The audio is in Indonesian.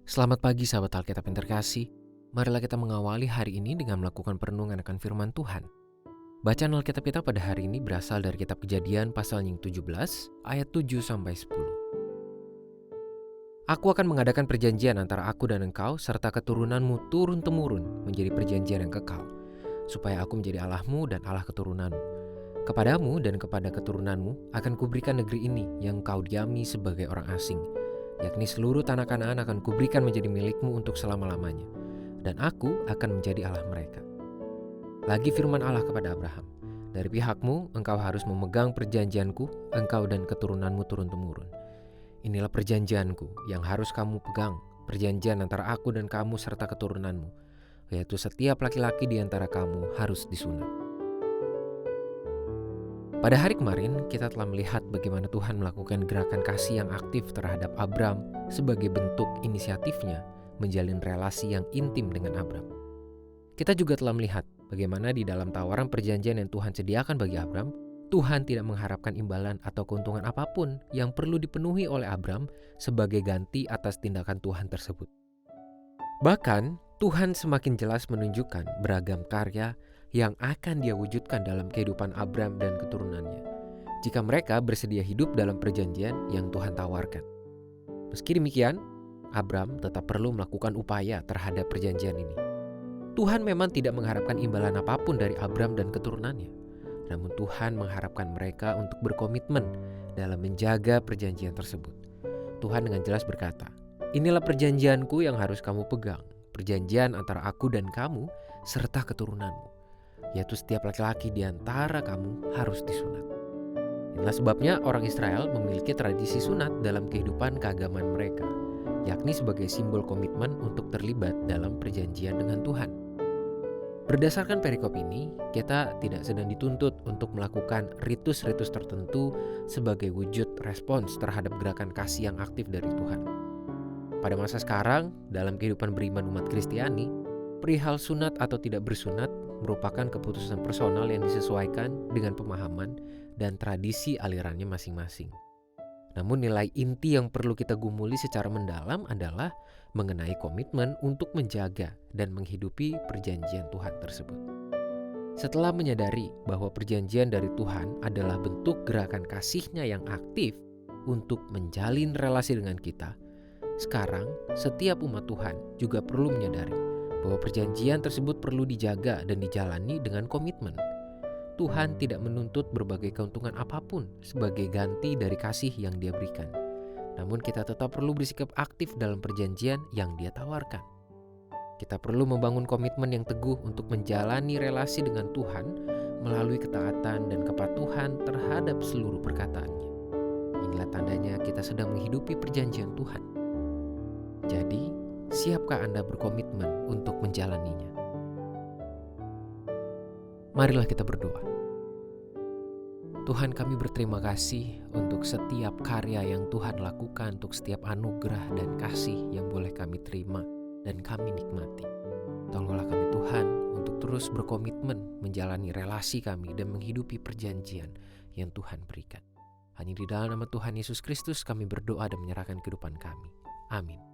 Selamat pagi sahabat Alkitab yang terkasih. Marilah kita mengawali hari ini dengan melakukan perenungan akan firman Tuhan. Bacaan Alkitab kita pada hari ini berasal dari kitab Kejadian pasal yang 17 ayat 7-10. Aku akan mengadakan perjanjian antara aku dan engkau serta keturunanmu turun-temurun menjadi perjanjian yang kekal, supaya aku menjadi Allahmu dan Allah keturunanmu. Kepadamu dan kepada keturunanmu akan kuberikan negeri ini yang engkau diami sebagai orang asing, yakni seluruh tanah Kanaan akan kuberikan menjadi milikmu untuk selama-lamanya, dan aku akan menjadi Allah mereka. Lagi firman Allah kepada Abraham, dari pihakmu engkau harus memegang perjanjianku, engkau dan keturunanmu turun-temurun. Inilah perjanjianku yang harus kamu pegang, perjanjian antara aku dan kamu serta keturunanmu, yaitu setiap laki-laki di antara kamu harus disunat. Pada hari kemarin, kita telah melihat bagaimana Tuhan melakukan gerakan kasih yang aktif terhadap Abram sebagai bentuk inisiatifnya menjalin relasi yang intim dengan Abram. Kita juga telah melihat bagaimana di dalam tawaran perjanjian yang Tuhan sediakan bagi Abram, Tuhan tidak mengharapkan imbalan atau keuntungan apapun yang perlu dipenuhi oleh Abram sebagai ganti atas tindakan Tuhan tersebut. Bahkan, Tuhan semakin jelas menunjukkan beragam karya yang akan Dia wujudkan dalam kehidupan Abram dan keturunannya, jika mereka bersedia hidup dalam perjanjian yang Tuhan tawarkan. Meski demikian, Abram tetap perlu melakukan upaya terhadap perjanjian ini. Tuhan memang tidak mengharapkan imbalan apapun dari Abram dan keturunannya, namun Tuhan mengharapkan mereka untuk berkomitmen dalam menjaga perjanjian tersebut. Tuhan dengan jelas berkata, "Inilah perjanjianku yang harus kamu pegang, perjanjian antara aku dan kamu serta keturunanmu, yaitu setiap laki-laki di antara kamu harus disunat." Inilah sebabnya orang Israel memiliki tradisi sunat dalam kehidupan keagamaan mereka, yakni sebagai simbol komitmen untuk terlibat dalam perjanjian dengan Tuhan. Berdasarkan perikop ini, kita tidak sedang dituntut untuk melakukan ritus-ritus tertentu sebagai wujud respons terhadap gerakan kasih yang aktif dari Tuhan. Pada masa sekarang, dalam kehidupan beriman umat Kristiani, perihal sunat atau tidak bersunat merupakan keputusan personal yang disesuaikan dengan pemahaman dan tradisi alirannya masing-masing. Namun nilai inti yang perlu kita gumuli secara mendalam adalah mengenai komitmen untuk menjaga dan menghidupi perjanjian Tuhan tersebut. Setelah menyadari bahwa perjanjian dari Tuhan adalah bentuk gerakan kasih-Nya yang aktif untuk menjalin relasi dengan kita, sekarang setiap umat Tuhan juga perlu menyadari bahwa perjanjian tersebut perlu dijaga dan dijalani dengan komitmen. Tuhan tidak menuntut berbagai keuntungan apapun sebagai ganti dari kasih yang Dia berikan. Namun kita tetap perlu bersikap aktif dalam perjanjian yang Dia tawarkan. Kita perlu membangun komitmen yang teguh untuk menjalani relasi dengan Tuhan melalui ketaatan dan kepatuhan terhadap seluruh perkataannya. Inilah tandanya kita sedang menghidupi perjanjian Tuhan. Jadi, siapkah Anda berkomitmen untuk menjalaninya? Marilah kita berdoa. Tuhan, kami berterima kasih untuk setiap karya yang Tuhan lakukan, untuk setiap anugerah dan kasih yang boleh kami terima dan kami nikmati. Tolonglah kami Tuhan untuk terus berkomitmen menjalani relasi kami dan menghidupi perjanjian yang Tuhan berikan. Hanya di dalam nama Tuhan Yesus Kristus kami berdoa dan menyerahkan kehidupan kami. Amin.